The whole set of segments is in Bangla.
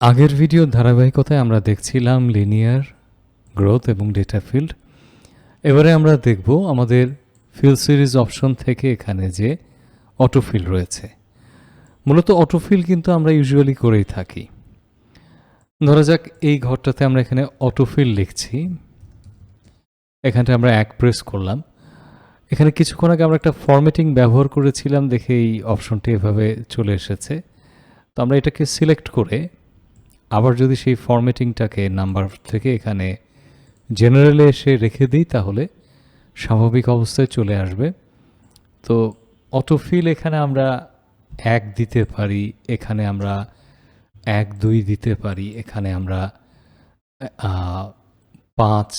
আগের ভিডিওর ধারাবাহিকতায় আমরা দেখছিলাম লিনিয়ার গ্রোথ এবং ডেটা ফিল্ড। এবারে আমরা দেখব আমাদের ফিল সিরিজ অপশন থেকে এখানে যে অটোফিল রয়েছে। মূলত অটোফিল কিন্তু আমরা ইউজুয়ালি করেই থাকি। ধরা যাক এই ঘরটাতে আমরা এখানে অটোফিল লিখছি, এখানটা আমরা এক প্রেস করলাম। এখানে কিছুক্ষণ আগে আমরা একটা ফরম্যাটিং ব্যবহার করেছিলাম দেখে এই অপশনটি এভাবে চলে এসেছে। তো আমরা এটাকে সিলেক্ট করে আবার যদি সেই ফরম্যাটিংটাকে নাম্বার থেকে এখানে জেনারেলে এসে রেখে দিই তাহলে স্বাভাবিক অবস্থায় চলে আসবে। তো অটোফিল এখানে আমরা 1 দিতে পারি, এখানে আমরা 1, 2 দিতে পারি, এখানে আমরা 5,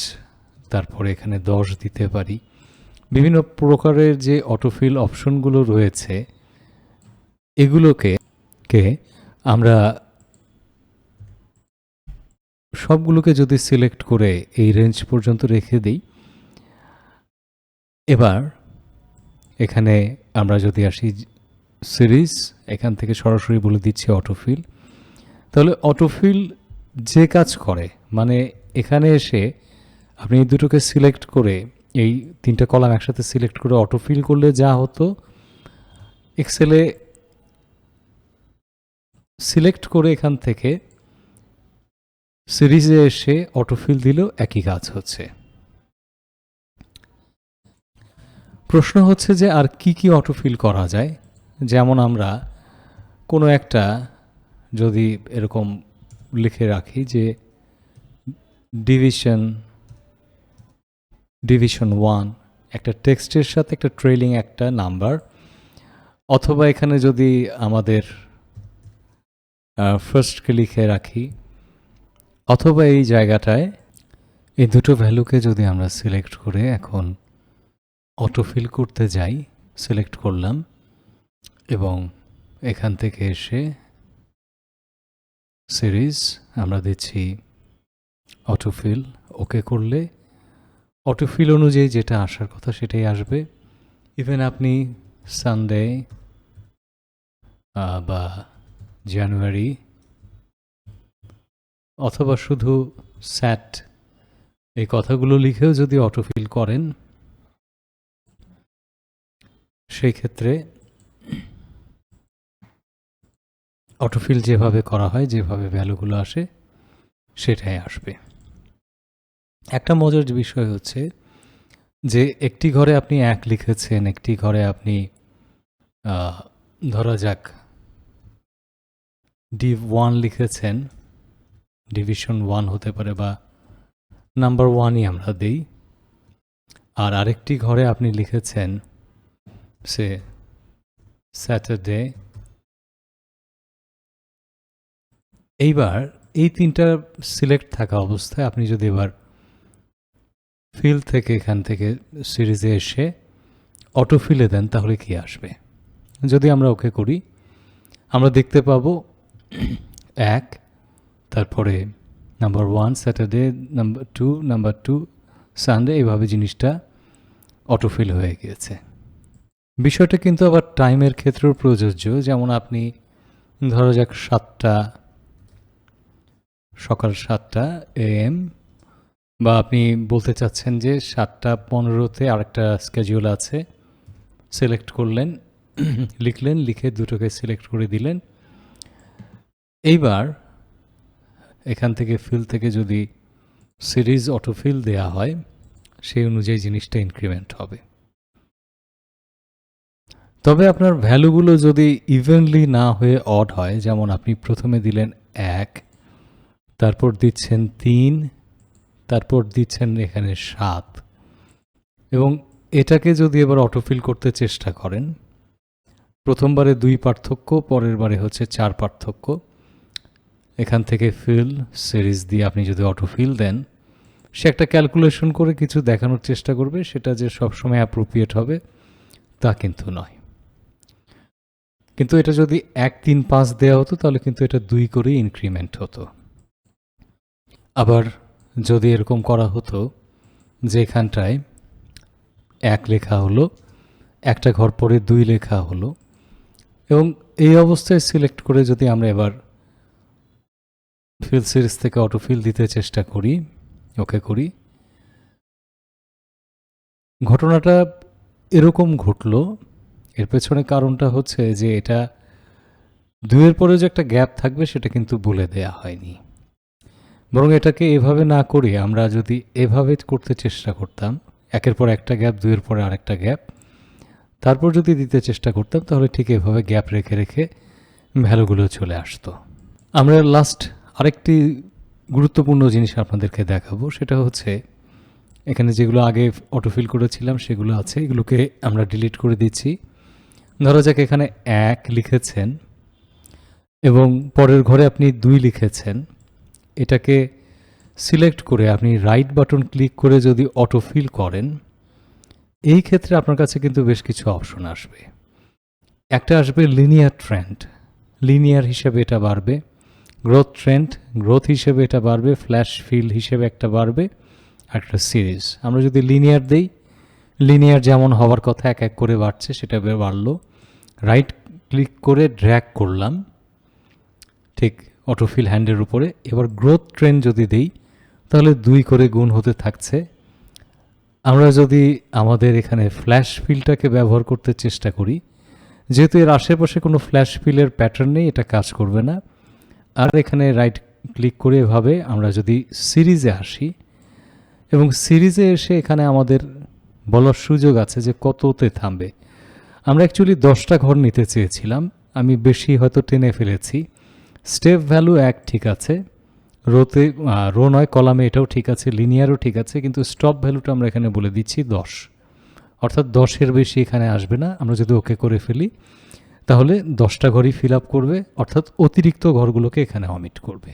তারপরে এখানে 10 দিতে পারি। বিভিন্ন প্রকারের যে অটোফিল অপশনগুলো রয়েছে এগুলোকে আমরা সবগুলোকে যদি সিলেক্ট করে এই রেঞ্জ পর্যন্ত রেখে দিই, এবার এখানে আমরা যদি আসি সিরিজ, এখান থেকে সরাসরি বলে দিচ্ছি অটোফিল। তাহলে অটোফিল যে কাজ করে, মানে এখানে এসে আপনি এই দুটোকে সিলেক্ট করে এই 3টা কলাম একসাথে সিলেক্ট করে অটোফিল করলে যা হতো, এক্সেলে সিলেক্ট করে এখান থেকে সিরিজে এসে অটোফিল দিলেও একই কাজ হচ্ছে। প্রশ্ন হচ্ছে যে আর কি কি অটোফিল করা যায়। যেমন আমরা কোনো একটা যদি এরকম লিখে রাখি যে ডিভিশন 1, একটা টেক্সটের সাথে একটা ট্রেলিং একটা নাম্বার, অথবা এখানে যদি আমাদের ফার্স্টকে লিখে রাখি, অথবা এই জায়গাটায় এই দুটো ভ্যালুকে যদি আমরা সিলেক্ট করে এখন অটোফিল করতে যাই, সিলেক্ট করলাম এবং এখান থেকে এসে সিরিজ আমরা দিচ্ছি অটোফিল, ওকে করলে অটোফিল অনুযায়ী যেটা আসার কথা সেটাই আসবে। ইভেন আপনি সানডে বা জানুয়ারি অথবা শুধু স্যাট এই কথাগুলো লিখেও যদি অটোফিল করেন, সেই ক্ষেত্রে অটোফিল যেভাবে করা হয়, যেভাবে ভ্যালুগুলো আসে সেটাই আসবে। একটা মজার বিষয় হচ্ছে যে একটি ঘরে আপনি 1 লিখেছেন, একটি ঘরে আপনি ধরা যাক div1 লিখেছেন, ডিভিশন 1 হতে পারে বা নাম্বার 1ই আমরা দেই। আর আরেকটি ঘরে আপনি লিখেছেন সে স্যাটারডে। এইবার এই 3টা সিলেক্ট থাকা অবস্থায় আপনি যদি এবার ফিল থেকে এখান থেকে সিরিজে এসে অটোফিলে দেন তাহলে কি আসবে? যদি আমরা ওকে করি, আমরা দেখতে পাবো 1, তারপরে নাম্বার 1 স্যাটারডে, নাম্বার 2 সানডে, এইভাবে জিনিসটা অটোফিল হয়ে গিয়েছে। বিষয়টা কিন্তু আবার টাইমের ক্ষেত্রেও প্রযোজ্য। যেমন আপনি ধরা যাক সকাল 7টা AM, বা আপনি বলতে চাচ্ছেন যে 7:15-তে আরেকটা স্কেডিউল আছে, সিলেক্ট করলেন, লিখলেন, লিখে দুটোকে সিলেক্ট করে দিলেন। এইবার এখান থেকে ফিল থেকে যদি সিরিজ অটোফিল দেয়া হয়, সেই অনুযায়ী জিনিসটা ইনক্রিমেন্ট হবে। তবে আপনার ভ্যালুগুলো যদি ইভেনলি না হয়ে অড হয়, যেমন আপনি প্রথমে দিলেন 1, তারপর দিচ্ছেন 3, তারপর দিচ্ছেন এখানে 7, এবং এটাকে যদি এবার অটোফিল করতে চেষ্টা করেন, প্রথমবারে 2 পার্থক্য, পরের বারে হচ্ছে 4 পার্থক্য, এখান থেকে ফিল সিরিজ দিয়ে আপনি যদি অটোফিল দেন, সে একটা ক্যালকুলেশন করে কিছু দেখানোর চেষ্টা করবে, সেটা যে সবসময় অ্যাপ্রোপ্রিয়েট হবে তা কিন্তু নয়। কিন্তু এটা যদি 1, 3, 5 দেওয়া হতো তাহলে কিন্তু এটা 2 করেই ইনক্রিমেন্ট হতো। আবার যদি এরকম করা হতো যে এখানটায় 1 লেখা হলো, একটা ঘর পরে 2 লেখা হলো, এবং এই অবস্থায় সিলেক্ট করে যদি আমরা এবার ফিল সিরিজ থেকে অটোফিল দিতে চেষ্টা করি, ওকে করি। ঘটনাটা এরকম ঘটলো, এর পেছনে কারণটা হচ্ছে যে এটা 2-এর পরে যে একটা গ্যাপ থাকবে সেটা কিন্তু বলে দেয়া হয়নি। বরং এটাকে এভাবে না করে আমরা যদি এভাবে করতে চেষ্টা করতাম, 1-এর পর একটা গ্যাপ, 2-এর পরে আরেকটা গ্যাপ, তারপর যদি দিতে চেষ্টা করতাম তাহলে ঠিক এভাবে গ্যাপ রেখে রেখে ভ্যালুগুলো চলে আসতো। আমরা লাস্ট আরেকটি গুরুত্বপূর্ণ জিনিস আপনাদেরকে দেখাবো, সেটা হচ্ছে এখানে যেগুলো আগে অটোফিল করেছিলাম সেগুলো আছে, এগুলোকে আমরা ডিলিট করে দিচ্ছি। ধরা যাক এখানে 1 লিখেছেন এবং পরের ঘরে আপনি 2 লিখেছেন। এটাকে সিলেক্ট করে আপনি রাইট বাটন ক্লিক করে যদি অটোফিল করেন, এই ক্ষেত্রে আপনার কাছে কিন্তু বেশ কিছু অপশন আসবে। একটা আসবে লিনিয়ার ট্রেন্ড, লিনিয়ার হিসেবে এটা বাড়বে। গ্রোথ ট্রেন্ড, গ্রোথ হিসেবে এটা বাড়বে। ফ্ল্যাশ ফিল হিসেবে একটা বাড়বে। একটা সিরিজ আমরা যদি লিনিয়ার দেই, লিনিয়ার যেমন হওয়ার কথা এক এক করে বাড়ছে, সেটা বাড়লো। রাইট ক্লিক করে ড্র্যাগ করলাম ঠিক অটোফিল হ্যান্ডের উপরে। এবার গ্রোথ ট্রেন্ড যদি দেই তাহলে 2 করে গুণ হতে থাকছে। আমরা যদি আমাদের এখানে ফ্ল্যাশ ফিলটাকে ব্যবহার করতে চেষ্টা করি, যেহেতু এর আশেপাশে কোনো ফ্ল্যাশ ফিলের প্যাটার্ন নেই, এটা কাজ করবে না। আর এখানে রাইট ক্লিক করে এভাবে আমরা যদি সিরিজে আসি এবং সিরিজে এসে এখানে আমাদের বলার সুযোগ আছে যে কততে থামবে। আমরা অ্যাকচুয়ালি 10টা ঘর নিতে চেয়েছিলাম, আমি বেশি হয়তো টেনে ফেলেছি। স্টেপ ভ্যালু 1 ঠিক আছে, রোতে রো নয় কলামে এটাও ঠিক আছে, লিনিয়ারও ঠিক আছে, কিন্তু স্টপ ভ্যালুটা আমরা এখানে বলে দিচ্ছি 10, অর্থাৎ 10-এর বেশি এখানে আসবে না। আমরা যদি ওকে করে ফেলি তাহলে 10টা ঘরই ফিল আপ করবে, অর্থাৎ অতিরিক্ত ঘরগুলোকে এখানে অমিট করবে।